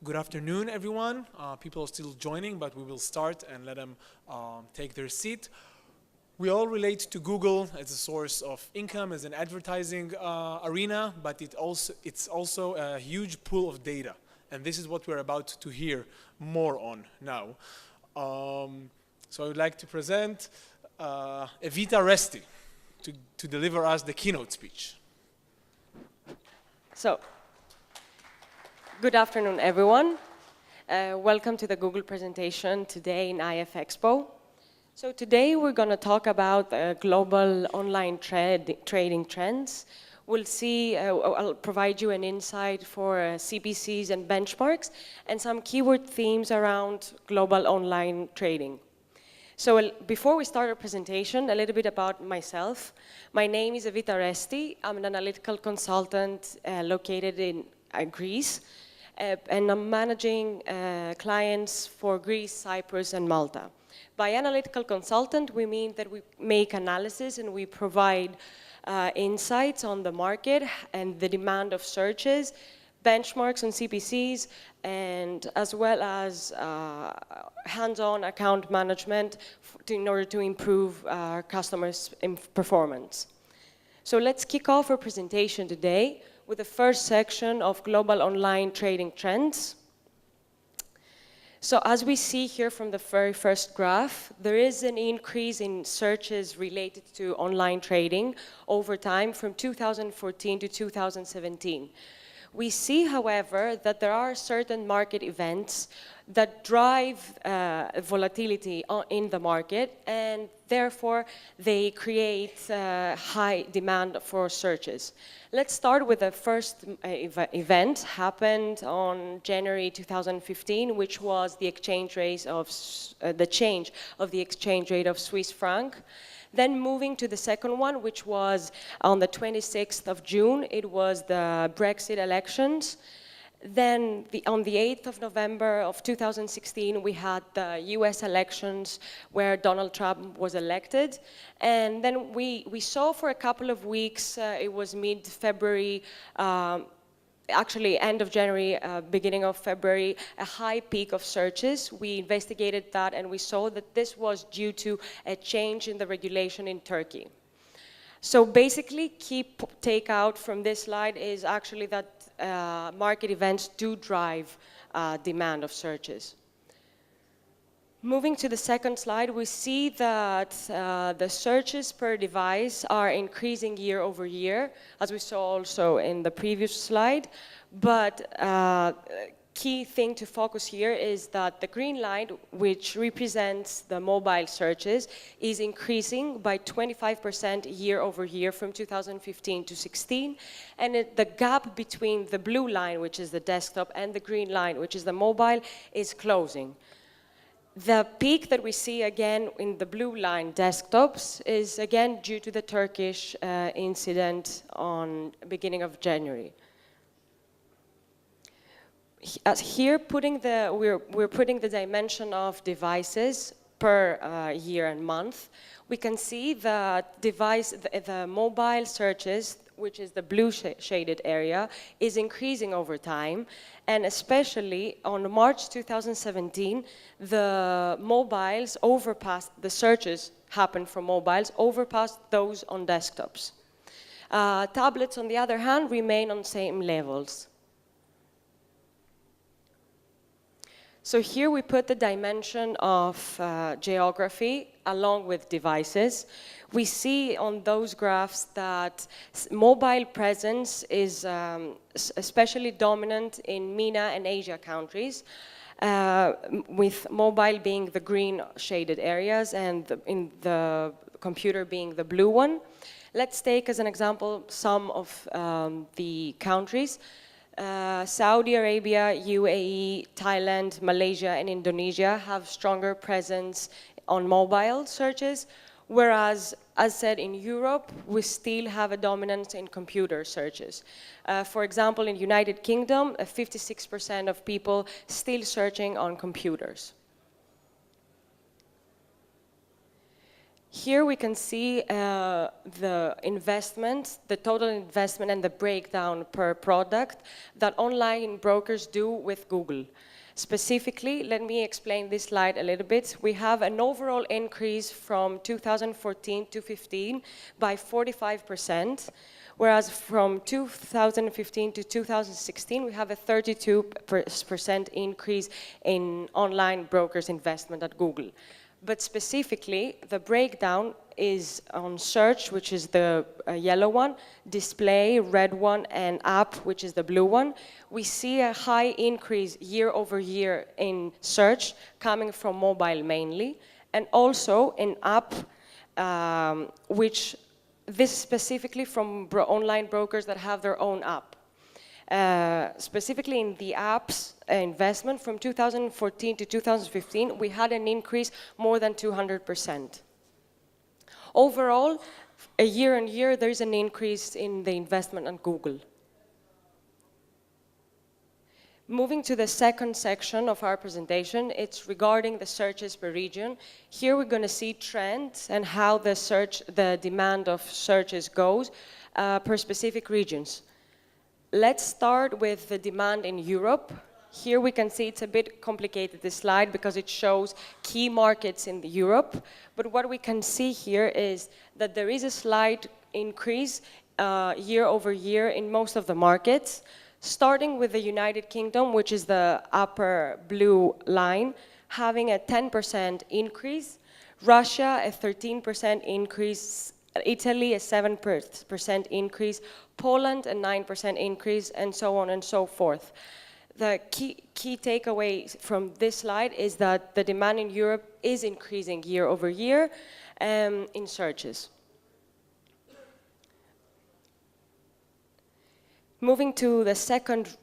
Good afternoon, everyone. People are still joining, but we will start and let them take their seat. We all relate to Google as a source of income, as an advertising arena, but it's also a huge pool of data. And this is what we're about to hear more on now. So I would like to present Evita Resti to deliver us the keynote speech. So, good afternoon, everyone. Welcome to the Google presentation today in IF Expo. So today we're going to talk about global online trading trends. We'll see, I'll provide you an insight for CPCs and benchmarks and some keyword themes around global online trading. So before we start our presentation, a little bit about myself. My name is Evita Resti. I'm an analytical consultant located in Greece. And I'm managing clients for Greece, Cyprus, and Malta. By analytical consultant, we mean that we make analysis and we provide insights on the market and the demand of searches, benchmarks on CPCs, and as well as hands-on account management in order to improve our customers' performance. So let's kick off our presentation today with the first section of global online trading trends. So as we see here from the very first graph, there is an increase in searches related to online trading over time from 2014 to 2017. We see, however, that there are certain market events that drive volatility in the market, and therefore they create high demand for searches. Let's start with the first event happened on January 2015, which was the exchange rate of the change of the exchange rate of Swiss franc. Then moving to the second one, which was on the 26th of June, it was the Brexit elections. Then on the 8th of November of 2016, we had the US elections where Donald Trump was elected. And then we saw for a couple of weeks, it was mid-February, actually end of January, beginning of February, a high peak of searches. We investigated that and we saw that this was due to a change in the regulation in Turkey. So basically, key takeout from this slide is actually that market events do drive demand of searches. Moving to the second slide, we see that the searches per device are increasing year over year, as we saw also in the previous slide. But key thing to focus here is that the green line, which represents the mobile searches, is increasing by 25% year over year from 2015 to 16. And the gap between the blue line, which is the desktop, and the green line, which is the mobile, is closing. The peak that we see again in the blue line desktops is again due to the Turkish incident on beginning of January. As here, we're putting the dimension of devices per year and month. We can see that the mobile searches, which is the blue shaded area, is increasing over time. And especially on March 2017, the mobiles overpassed, the searches happened from mobiles, overpassed those on desktops. Tablets, on the other hand, remain on same levels. So here we put the dimension of geography along with devices. We see on those graphs that mobile presence is especially dominant in MENA and Asia countries, with mobile being the green shaded areas and in the computer being the blue one. Let's take as an example some of the countries. Saudi Arabia, UAE, Thailand, Malaysia, and Indonesia have stronger presence on mobile searches, whereas, as said, in Europe, we still have a dominance in computer searches. For example, in United Kingdom, 56% of people still searching on computers. Here we can see the investment, the total investment and the breakdown per product that online brokers do with Google. Specifically, let me explain this slide a little bit. We have an overall increase from 2014 to 15 by 45%, whereas from 2015 to 2016, we have a 32% increase in online brokers' investment at Google. But specifically, the breakdown is on search, which is the yellow one, display, red one, and app, which is the blue one. We see a high increase year over year in search, coming from mobile mainly, and also in app, which this specifically from online brokers that have their own app. Specifically in the apps investment from 2014 to 2015, we had an increase more than 200%. Overall, year on year, there is an increase in the investment on Google. Moving to the second section of our presentation, it's regarding the searches per region. Here we're going to see trends and how the demand of searches goes per specific regions. Let's start with the demand in Europe. Here we can see it's a bit complicated, this slide, because it shows key markets in Europe. But what we can see here is that there is a slight increase year over year in most of the markets, starting with the United Kingdom, which is the upper blue line, having a 10% increase, Russia a 13% increase, Italy a 7% increase, Poland a 9% increase, and so on and so forth. The key takeaway from this slide is that the demand in Europe is increasing year over year in searches. Moving to the second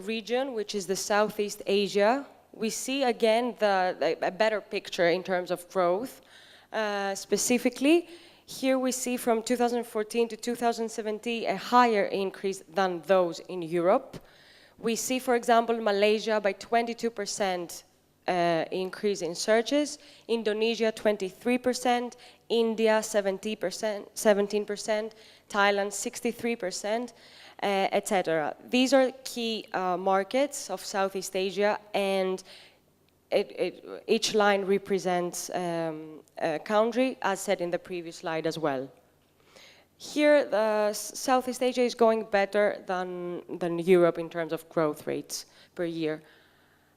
region, which is the Southeast Asia, we see again a better picture in terms of growth. Specifically, here we see from 2014 to 2017 a higher increase than those in Europe. We see, for example, Malaysia by 22% increase in searches, Indonesia 23%, India 17%, Thailand 63%, etc. These are key markets of Southeast Asia, and each line represents a country, as said in the previous slide as well. Here, Southeast Asia is going better than Europe in terms of growth rates per year.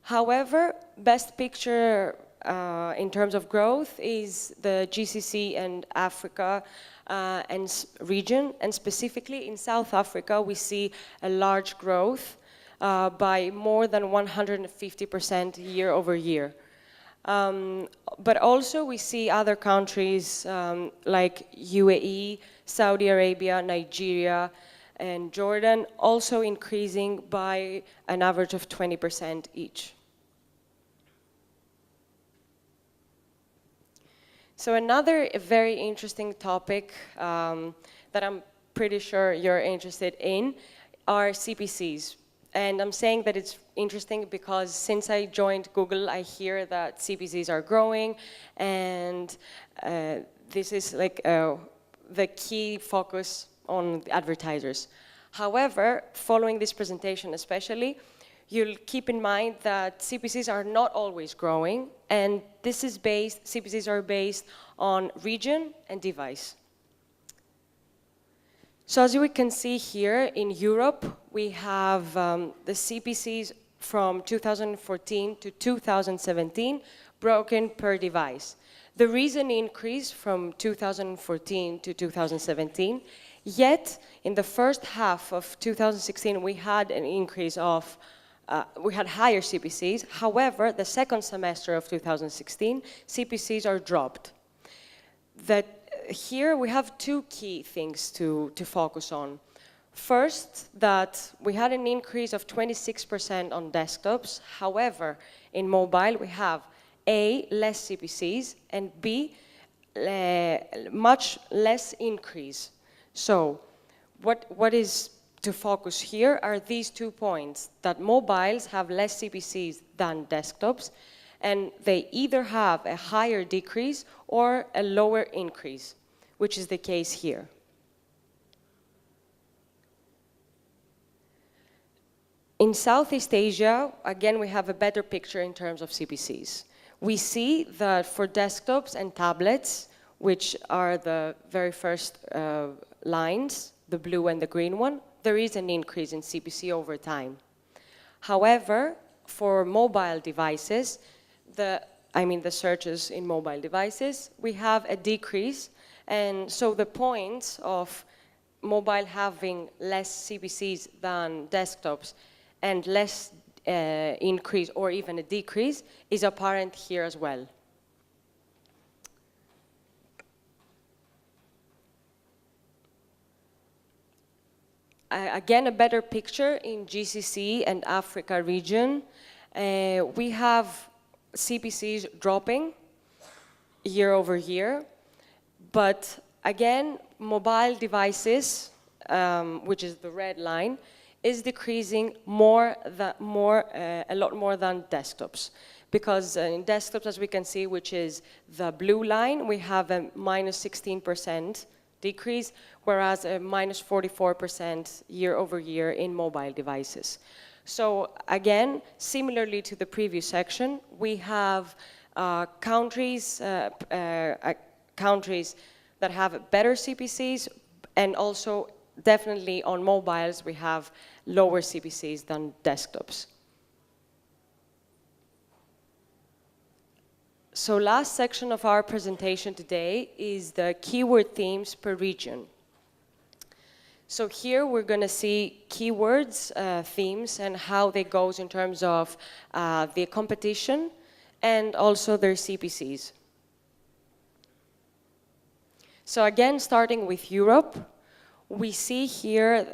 However, best picture in terms of growth is the GCC and Africa region, and specifically in South Africa, we see a large growth by more than 150% year over year. But also we see other countries like UAE, Saudi Arabia, Nigeria, and Jordan also increasing by an average of 20% each. So another very interesting topic that I'm pretty sure you're interested in are CPCs. And I'm saying that it's interesting because since I joined Google, I hear that CPCs are growing, and this is like the key focus on advertisers. However, following this presentation especially, you'll keep in mind that CPCs are not always growing, and CPCs are based on region and device. So as we can see here, in Europe, we have the CPCs from 2014 to 2017 broken per device. The reason increased from 2014 to 2017, yet in the first half of 2016, we had an increase of we had higher CPCs. However, the second semester of 2016, CPCs are dropped. Here we have two key things to focus on. First, that we had an increase of 26% on desktops. However, in mobile, we have A, less CPCs, and B, much less increase. So what is to focus here are these 2 points, that mobiles have less CPCs than desktops, and they either have a higher decrease or a lower increase, which is the case here. In Southeast Asia, again, we have a better picture in terms of CPCs. We see that for desktops and tablets, which are the very first lines, the blue and the green one, there is an increase in CPC over time. However, for mobile devices, the searches in mobile devices, we have a decrease. And so the point of mobile having less CPCs than desktops and less increase or even a decrease is apparent here as well. Again, a better picture in GCC and Africa region. We have CPCs dropping year over year, but again, mobile devices, which is the red line, is decreasing a lot more than desktops. Because in desktops, as we can see, which is the blue line, we have a minus 16% decrease, whereas a minus 44% year over year in mobile devices. So again, similarly to the previous section, we have countries that have better CPCs, and also definitely on mobiles we have lower CPCs than desktops. So last section of our presentation today is the keyword themes per region. So here we're going to see keywords, themes, and how they goes in terms of the competition and also their CPCs. So again, starting with Europe, we see here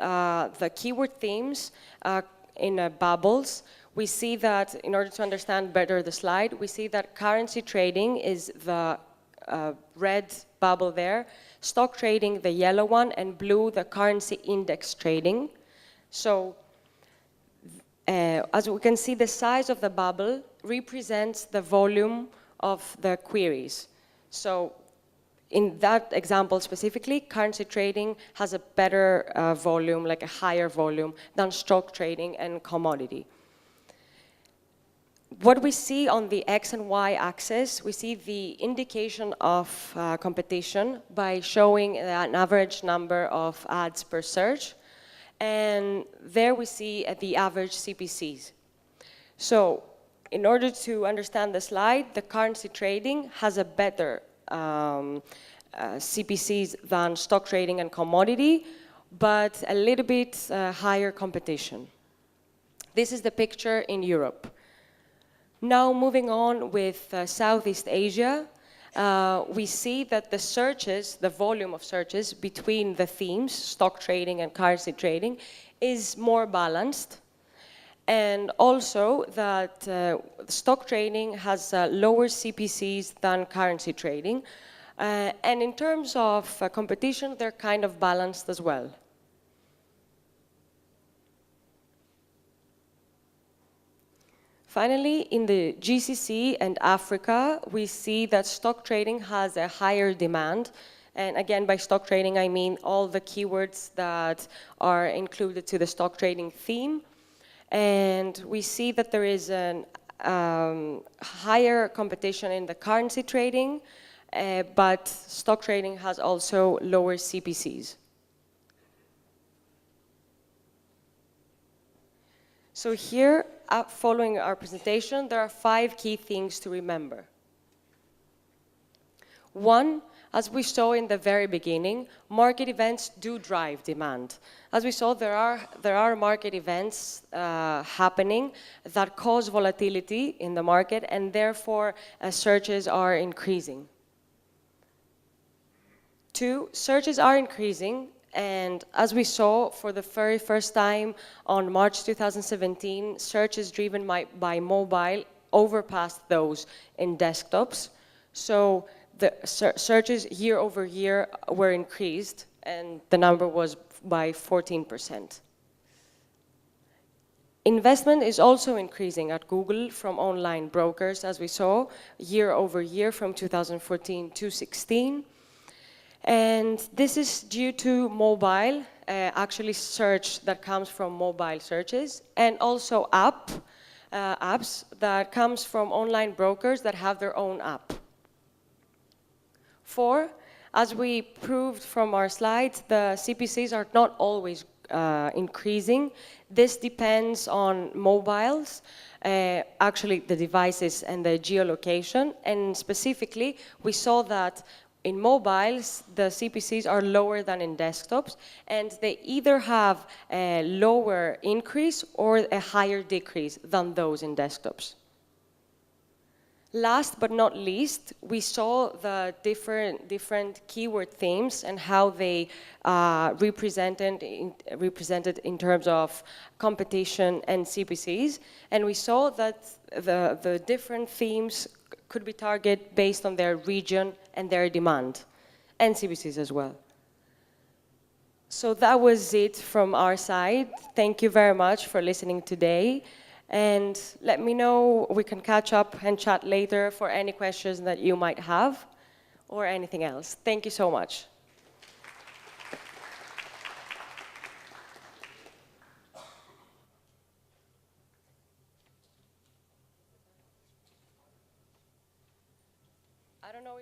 the keyword themes in bubbles. We see that, in order to understand better the slide, we see that currency trading is the red bubble there, stock trading the yellow one, and blue the currency index trading. So as we can see, the size of the bubble represents the volume of the queries. So in that example specifically, currency trading has a better volume, like a higher volume than stock trading and commodity. What we see on the X and Y axis, we see the indication of competition by showing an average number of ads per search. And there we see the average CPCs. So in order to understand the slide, the currency trading has a better CPCs than stock trading and commodity, but a little bit higher competition. This is the picture in Europe. Now moving on with Southeast Asia, we see that the searches, the volume of searches between the themes, stock trading and currency trading, is more balanced. And also that stock trading has lower CPCs than currency trading. And in terms of competition, they're kind of balanced as well. Finally, in the GCC and Africa, we see that stock trading has a higher demand. And again, by stock trading, I mean all the keywords that are included to the stock trading theme. And we see that there is a higher competition in the currency trading, but stock trading has also lower CPCs. So here, following our presentation, there are 5 key things to remember. One, as we saw in the very beginning, market events do drive demand. As we saw, there are market events happening that cause volatility in the market, and therefore searches are increasing. 2, searches are increasing, and as we saw for the very first time on March 2017, searches driven by mobile overpassed those in desktops. So the searches year over year were increased, and the number was by 14%. Investment is also increasing at Google from online brokers, as we saw, year over year from 2014 to 16. And this is due to mobile, actually search that comes from mobile searches, and also apps that comes from online brokers that have their own app. 4, as we proved from our slides, the CPCs are not always increasing. This depends on mobiles, actually the devices and the geolocation, and specifically we saw that in mobiles the CPCs are lower than in desktops, and they either have a lower increase or a higher decrease than those in desktops. Last but not least, we saw the different keyword themes and how they represented in terms of competition and CPCs. And we saw that the different themes could be targeted based on their region and their demand, and CPCs as well. So that was it from our side. Thank you very much for listening today. And let me know, we can catch up and chat later for any questions that you might have or anything else. Thank you so much. I don't know.